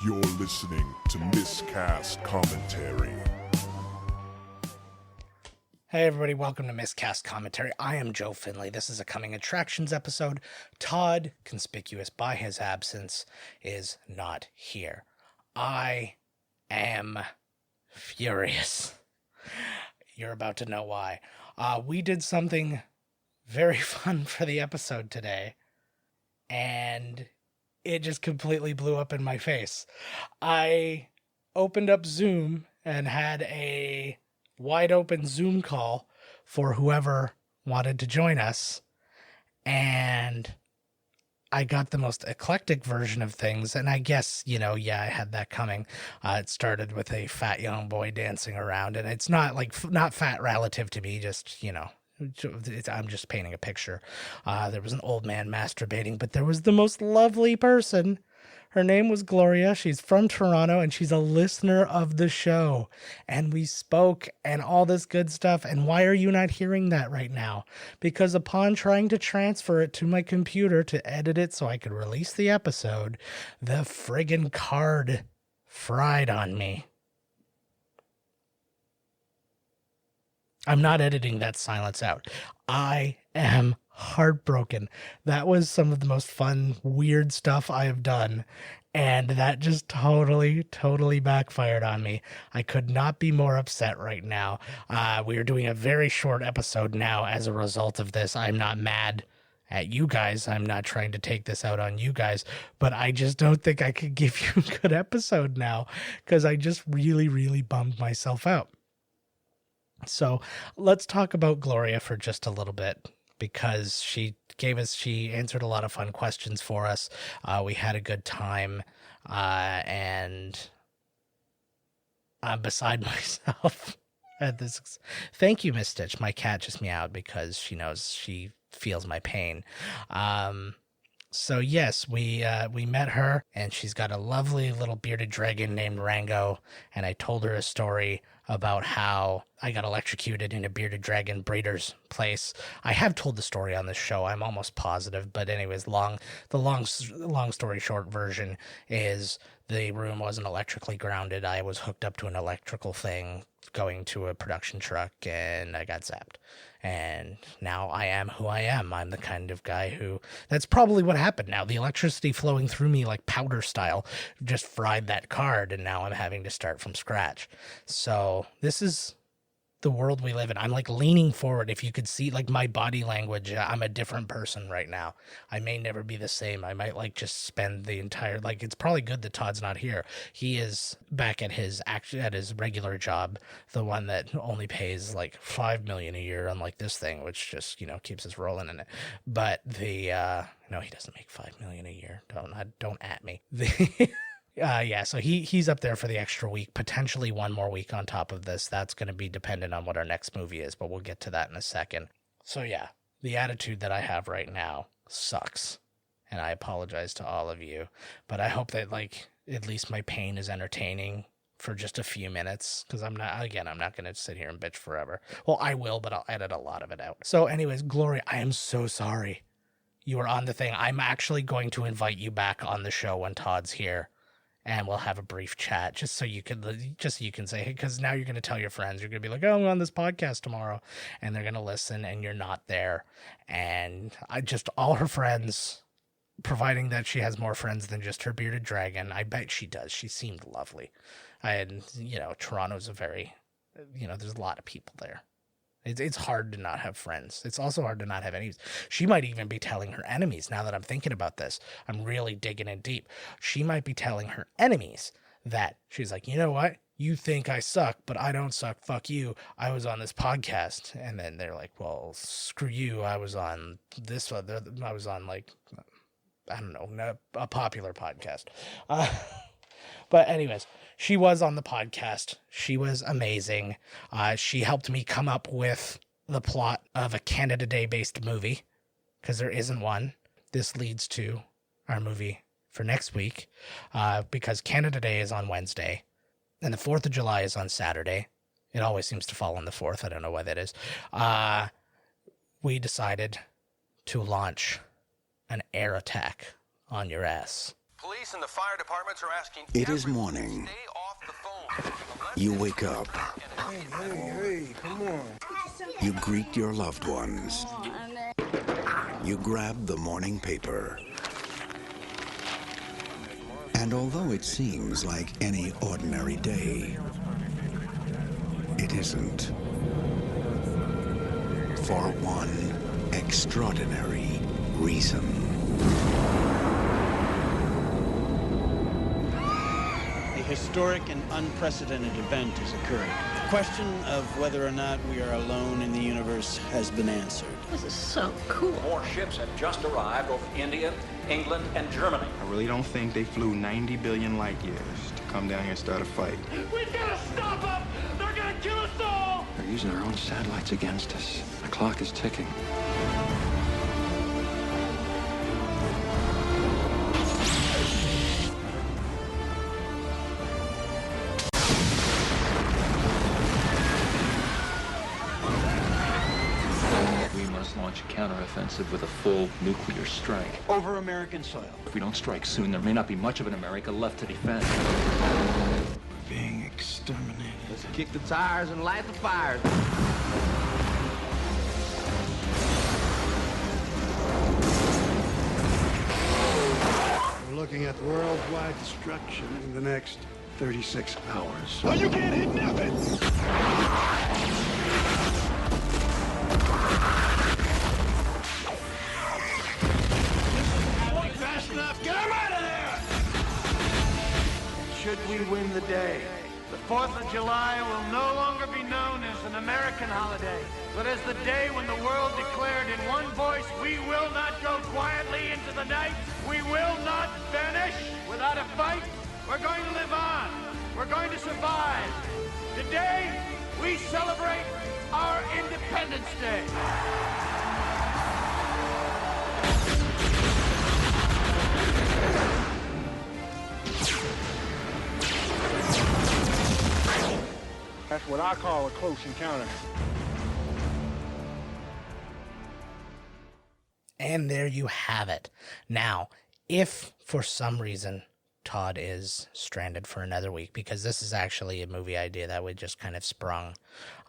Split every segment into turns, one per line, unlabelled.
You're listening to Miscast Commentary.
Hey everybody, welcome to Miscast Commentary. I am Joe Finley. This is a Coming Attractions episode. Todd, conspicuous by his absence, is not here. I am furious. You're about to know why. We did something very fun for the episode today, and it just completely blew up in my face. I opened up Zoom and had a wide open Zoom call for whoever wanted to join us, and I got the most eclectic version of things. And I guess, I had that coming. It started with a fat young boy dancing around, and it's not not fat relative to me, just, I'm just painting a picture. There was an old man masturbating, but there was the most lovely person. Her name was Gloria. She's from Toronto, and she's a listener of the show. And we spoke and all this good stuff. And why are you not hearing that right now? Because upon trying to transfer it to my computer to edit it so I could release the episode, the friggin' card fried on me. I'm not editing that silence out. I am heartbroken. That was some of the most fun, weird stuff I have done, and that just totally backfired on me. I could not be more upset right now. We are doing a very short episode now as a result of this. I'm not mad at you guys. I'm not trying to take this out on you guys, but I just don't think I could give you a good episode now because I just really bummed myself out. So let's talk about Gloria for just a little bit, because she answered a lot of fun questions for us. We had a good time, and I'm beside myself at this. Thank you, Miss Stitch. My cat just meowed because she knows she feels my pain. So yes, we met her, and she's got a lovely little bearded dragon named Rango, and I told her a story about how I got electrocuted in a bearded dragon breeder's place. I have told the story on this show, I'm almost positive, but anyways, the long story short version is the room wasn't electrically grounded. I was hooked up to an electrical thing going to a production truck, and I got zapped. And now I am who I am. I'm the kind of guy who, that's probably what happened now. The electricity flowing through me like powder style just fried that card, and now I'm having to start from scratch. So this is the world we live in. I'm like leaning forward. If you could see like my body language, I'm a different person right now. I may never be the same. I might just spend the entire, it's probably good that Todd's not here. He is back at his regular job, the one that only pays like $5 million a year, unlike this thing, which just, keeps us rolling in it. But no, he doesn't make $5 million a year. Don't at me. So he's up there for the extra week, potentially one more week on top of this. That's going to be dependent on what our next movie is, but we'll get to that in a second. So yeah, the attitude that I have right now sucks, and I apologize to all of you, but I hope that at least my pain is entertaining for just a few minutes, because I'm not going to sit here and bitch forever. Well, I will, but I'll edit a lot of it out. So anyways, Gloria, I am so sorry you were on the thing. I'm actually going to invite you back on the show when Todd's here, and we'll have a brief chat just so you can say, hey, because now you're going to tell your friends. You're going to be like, oh, I'm on this podcast tomorrow, and they're going to listen, and you're not there. And all her friends, providing that she has more friends than just her bearded dragon, I bet she does. She seemed lovely. And, Toronto's a very, there's a lot of people there. It's hard to not have friends. It's also hard to not have enemies. She might even be telling her enemies, now that I'm thinking about this. I'm really digging in deep. She might be telling her enemies that she's like, you know what? You think I suck, but I don't suck. Fuck you. I was on this podcast. And then they're like, well, screw you. I was on this one. I was on I don't know, a popular podcast. But anyways, she was on the podcast. She was amazing. She helped me come up with the plot of a Canada Day-based movie, because there isn't one. This leads to our movie for next week, because Canada Day is on Wednesday, and the 4th of July is on Saturday. It always seems to fall on the 4th. I don't know why that is. We decided to launch an air attack on your ass.
Police and the fire departments are asking.
It is morning.
Stay off the phone.
You wake up.
Hey, come on.
You greet your loved ones. You grab the morning paper. And although it seems like any ordinary day, it isn't. For one extraordinary reason.
A historic and unprecedented event has occurred. The question of whether or not we are alone in the universe has been answered.
This is so cool.
More ships have just arrived over India, England, and Germany.
I really don't think they flew 90 billion light years to come down here and start a fight.
We've got to stop them! They're gonna kill us all!
They're using their own satellites against us. The clock is ticking. Launch a counteroffensive with a full nuclear strike.
Over American soil.
If we don't strike soon, there may not be much of an America left to defend.
We're being exterminated.
Let's kick the tires and light the fires.
We're looking at worldwide destruction in the next 36 hours.
Oh, you can't hit nothing! Fast enough, get him out of there! Should we win the day, the 4th of July will no longer be known as an American holiday, but as the day when the world declared in one voice, we will not go quietly into the night, we will not vanish without a fight, we're going to live on, we're going to survive. Today, we celebrate our Independence Day. That's what I call a close encounter.
And there you have it. Now, if for some reason Todd is stranded for another week, because this is actually a movie idea that we just kind of sprung,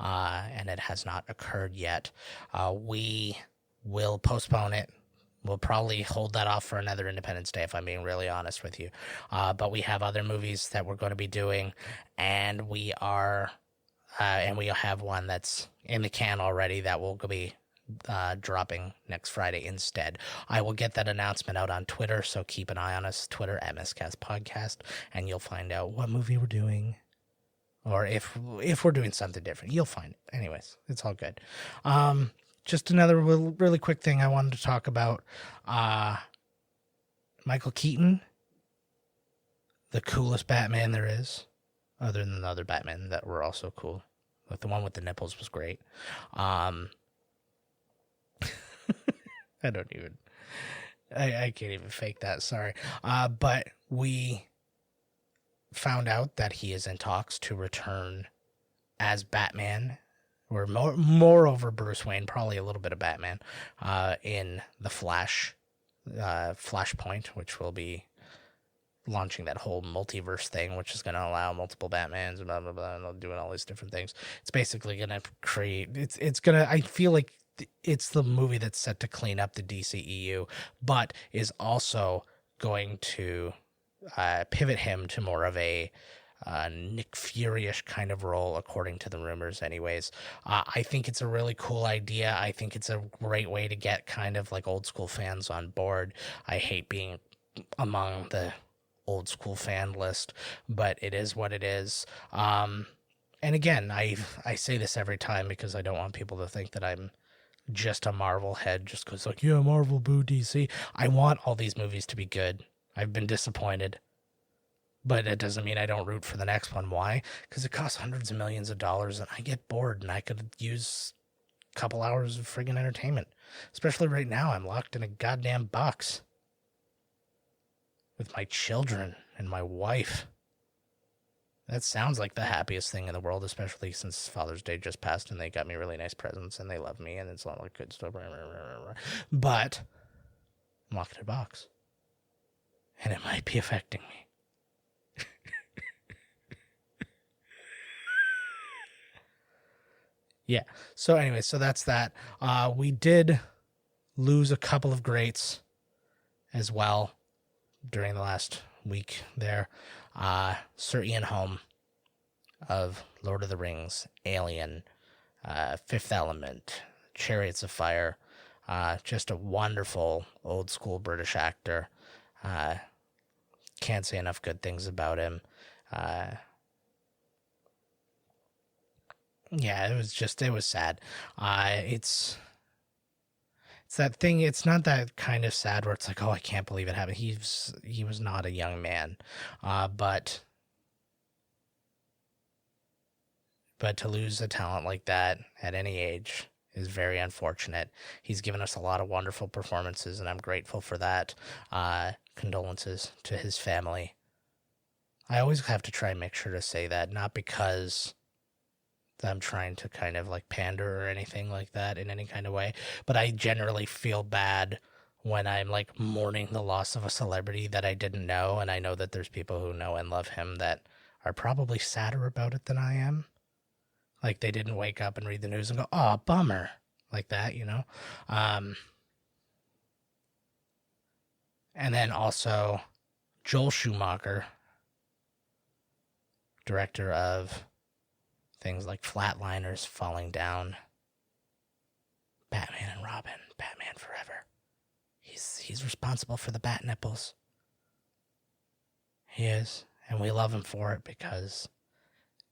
and it has not occurred yet, we will postpone it. We'll probably hold that off for another Independence Day, if I'm being really honest with you. But we have other movies that we're going to be doing, and we have one that's in the can already that will be dropping next Friday instead. I will get that announcement out on Twitter, so keep an eye on us, Twitter at miscastpodcast, and you'll find out what movie we're doing, or if we're doing something different. You'll find it. Anyways, it's all good. Just another really quick thing I wanted to talk about. Michael Keaton, the coolest Batman there is, other than the other Batman that were also cool. Like the one with the nipples was great. I can't even fake that, sorry. But we found out that he is in talks to return as Batman, or moreover Bruce Wayne, probably a little bit of Batman, in the Flashpoint, which will be launching that whole multiverse thing, which is going to allow multiple Batmans and blah, blah, blah, and doing all these different things. It's basically going to create, I feel like it's the movie that's set to clean up the DCEU, but is also going to pivot him to more of a Nick Fury-ish kind of role, according to the rumors anyways. I think it's a really cool idea. I think it's a great way to get kind of like old school fans on board. I hate being among the old school fan list, but it is what it is. And again, I say this every time because I don't want people to think that I'm just a Marvel head just because, like, yeah, Marvel, boo, DC. I want all these movies to be good. I've been disappointed, but it doesn't mean I don't root for the next one. Why? Because it costs hundreds of millions of dollars, and I get bored, and I could use a couple hours of friggin' entertainment. Especially right now, I'm locked in a goddamn box with my children and my wife. That sounds like the happiest thing in the world, especially since Father's Day just passed and they got me really nice presents and they love me and it's all like good stuff. But I'm locked in a box. and it might be affecting me. Yeah. So anyway, so that's that. We did lose a couple of greats as well during the last week there. Sir Ian Holm of Lord of the Rings, Alien, Fifth Element, Chariots of Fire. Just a wonderful old school British actor. Can't say enough good things about him. Yeah, it was sad. It's that thing. It's not that kind of sad where it's like, oh, I can't believe it happened. He was not a young man, but to lose a talent like that at any age is very unfortunate. He's given us a lot of wonderful performances, and I'm grateful for that. Condolences to his family. I always have to try and make sure to say that, not because I'm trying to kind of like pander or anything like that in any kind of way, but I generally feel bad when I'm like mourning the loss of a celebrity that I didn't know, and I know that there's people who know and love him that are probably sadder about it than I am. Like they didn't wake up and read the news and go, oh, bummer, like that, you know? And then also Joel Schumacher, director of things like Flatliners, Falling Down, Batman and Robin, Batman Forever. He's responsible for the bat nipples. He is, and we love him for it because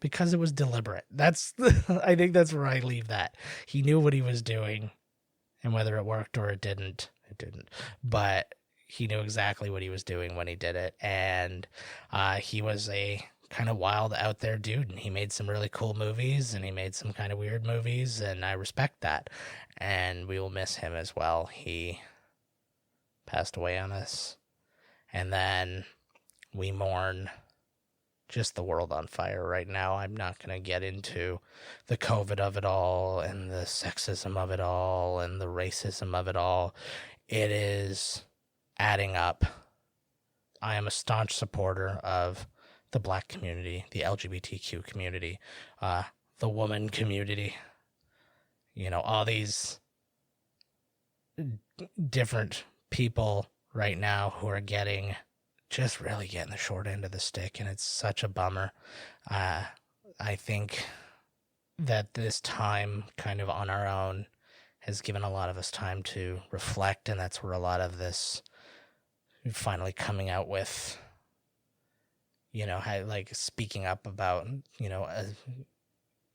it was deliberate. I think that's where I leave that. He knew what he was doing, and whether it worked or it didn't. But he knew exactly what he was doing when he did it, and he was a kind of wild out there dude, and he made some really cool movies, and he made some kind of weird movies, and I respect that, and we will miss him as well. He passed away on us, and then we mourn just the world on fire right now. I'm not going to get into the COVID of it all, and the sexism of it all, and the racism of it all. It is adding up. I am a staunch supporter of the Black community, the LGBTQ community, the woman community, you know, all these different people right now who are just really getting the short end of the stick, and it's such a bummer. I think that this time kind of on our own has given a lot of us time to reflect, and that's where a lot of this finally coming out with, you know, like speaking up about, you know,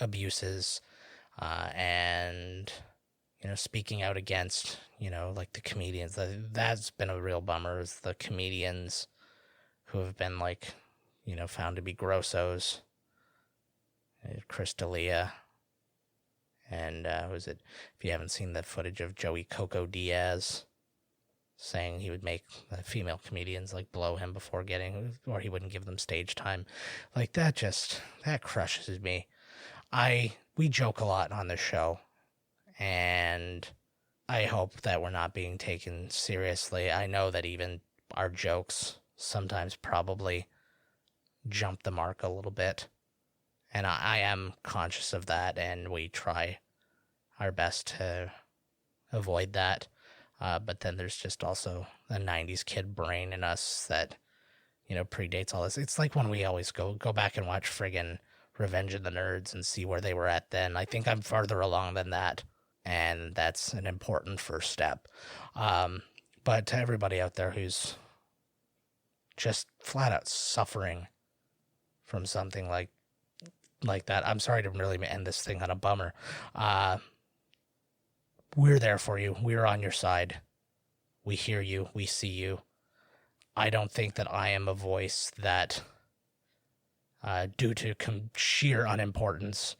abuses, and, you know, speaking out against, you know, like the comedians. That's been a real bummer, is the comedians who have been, like, you know, found to be grossos. Chris D'Elia. And if you haven't seen the footage of Joey Coco Diaz saying he would make female comedians like blow him before or he wouldn't give them stage time. Like that crushes me. We joke a lot on this show, and I hope that we're not being taken seriously. I know that even our jokes sometimes probably jump the mark a little bit, and I am conscious of that, and we try our best to avoid that. But then there's just also a 90s kid brain in us that, you know, predates all this. It's like when we always go back and watch friggin' Revenge of the Nerds and see where they were at then. I think I'm farther along than that, and that's an important first step. But to everybody out there who's just flat out suffering from something like that, I'm sorry to really end this thing on a bummer. We're there for you. We're on your side. We hear you. We see you. I don't think that I am a voice that, due to sheer unimportance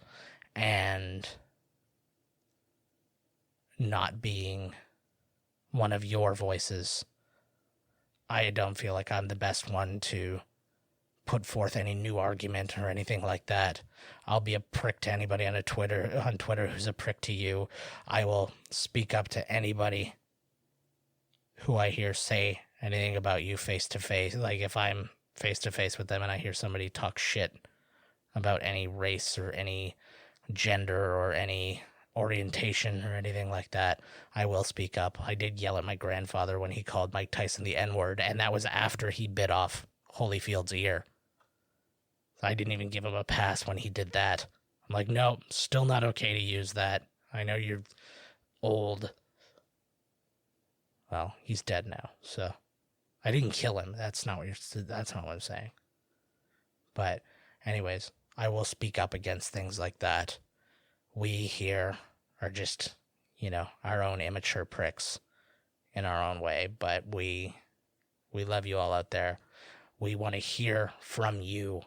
and not being one of your voices, I don't feel like I'm the best one to put forth any new argument or anything like that. I'll be a prick to anybody on Twitter who's a prick to you. I will speak up to anybody who I hear say anything about you face to face. Like if I'm face to face with them and I hear somebody talk shit about any race or any gender or any orientation or anything like that, I will speak up. I did yell at my grandfather when he called Mike Tyson the N-word, and that was after he bit off Holyfield's ear. I didn't even give him a pass when he did that. I'm like, no, still not okay to use that. I know you're old. Well, he's dead now, so I didn't kill him. That's not what I'm saying. But anyways, I will speak up against things like that. We here are just, our own immature pricks in our own way, but we love you all out there. We want to hear from you.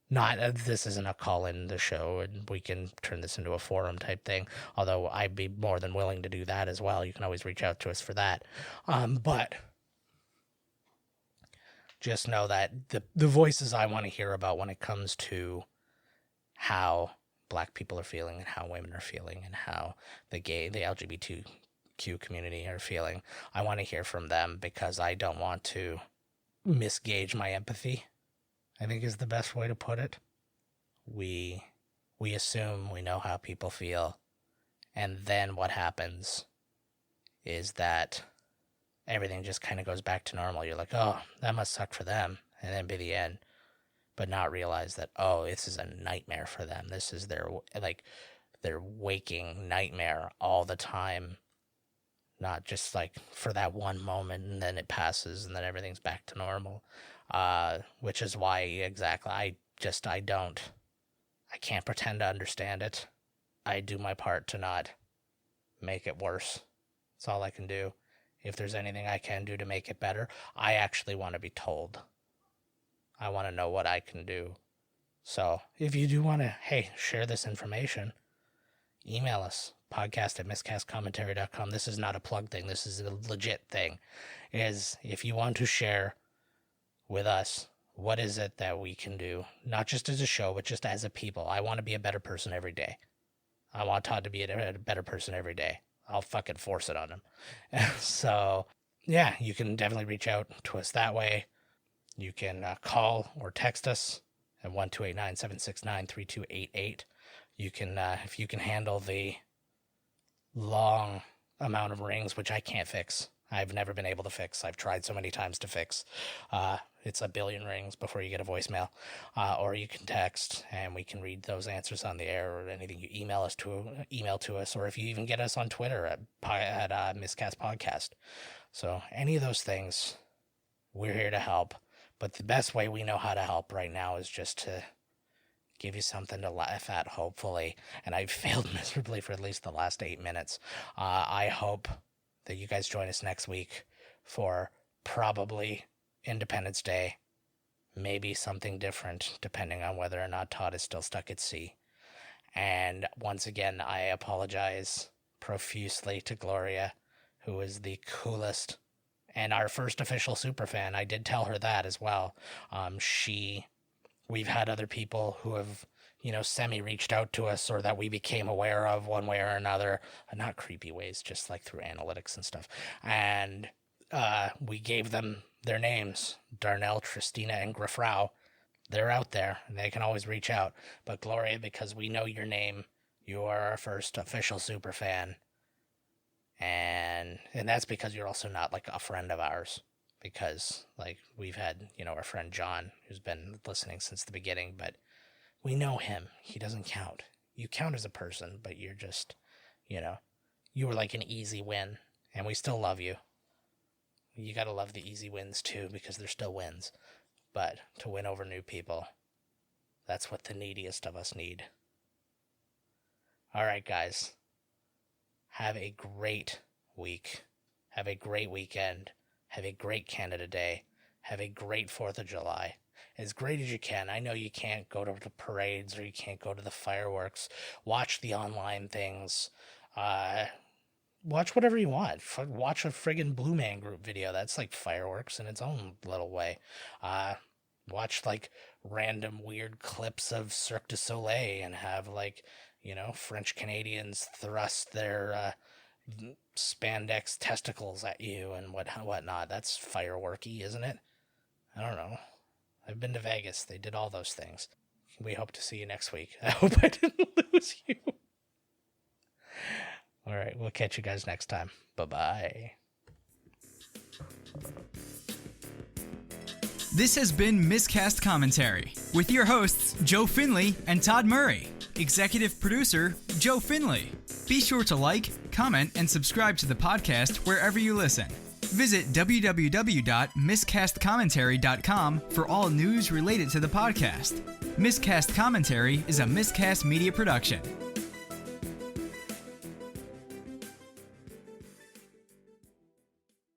Not, this isn't a call in the show, and we can turn this into a forum type thing, although I'd be more than willing to do that as well. You can always reach out to us for that. But just know that the voices I want to hear about when it comes to how Black people are feeling and how women are feeling and how the LGBTQ community are feeling, I want to hear from them, because I don't want to misgauge my empathy, I think is the best way to put it. We assume we know how people feel, and then what happens is that everything just kind of goes back to normal. You're like, oh, that must suck for them, and then be the end. But not realize that, oh, this is a nightmare for them. This is their waking nightmare all the time. Not just like for that one moment and then it passes and then everything's back to normal. Which is why exactly I can't pretend to understand it. I do my part to not make it worse. That's all I can do. If there's anything I can do to make it better, I actually want to be told. I want to know what I can do. So if you do want to, share this information, email us, podcast@miscastcommentary.com. This is not a plug thing. This is a legit thing. Is if you want to share with us, what is it that we can do? Not just as a show, but just as a people. I want to be a better person every day. I want Todd to be a better person every day. I'll fucking force it on him. So, yeah, you can definitely reach out to us that way. You can call or text us at 1-289-769-3288. You can, if you can handle the long amount of rings, which I can't fix. I've never been able to fix. I've tried so many times to fix. It's a billion rings before you get a voicemail. Or you can text, and we can read those answers on the air, or anything you email to us, or if you even get us on Twitter at Miscast Podcast. So any of those things, we're here to help. But the best way we know how to help right now is just to give you something to laugh at, hopefully. And I've failed miserably for at least the last 8 minutes. I hope that you guys join us next week for probably Independence Day. Maybe something different, depending on whether or not Todd is still stuck at sea. And once again, I apologize profusely to Gloria, who is the coolest and our first official superfan. I did tell her that as well. We've had other people who have, semi-reached out to us, or that we became aware of one way or another. Not creepy ways, just like through analytics and stuff. And we gave them their names, Darnell, Tristina, and Grafrau. They're out there, and they can always reach out. But Gloria, because we know your name, you are our first official superfan. And that's because you're also not like a friend of ours, because like we've had, our friend John, who's been listening since the beginning, but we know him. He doesn't count. You count as a person, but you're just, you were like an easy win, and we still love you. You got to love the easy wins too, because they're still wins. But to win over new people, that's what the neediest of us need. All right, guys. Have a great week. Have a great weekend. Have a great Canada Day. Have a great 4th of July. As great as you can. I know you can't go to the parades, or you can't go to the fireworks. Watch the online things. Watch whatever you want. Watch a friggin' Blue Man Group video. That's like fireworks in its own little way. Watch like random weird clips of Cirque du Soleil and have like, French Canadians thrust their spandex testicles at you and whatnot. That's fireworky, isn't it? I don't know. I've been to Vegas. They did all those things. We hope to see you next week. I hope I didn't lose you. All right, we'll catch you guys next time. Bye-bye.
This has been Miscast Commentary with your hosts, Joe Finley and Todd Murray. Executive producer, Joe Finley. Be sure to like, comment, and subscribe to the podcast wherever you listen. Visit www.miscastcommentary.com for all news related to the podcast. Miscast Commentary is a Miscast Media production.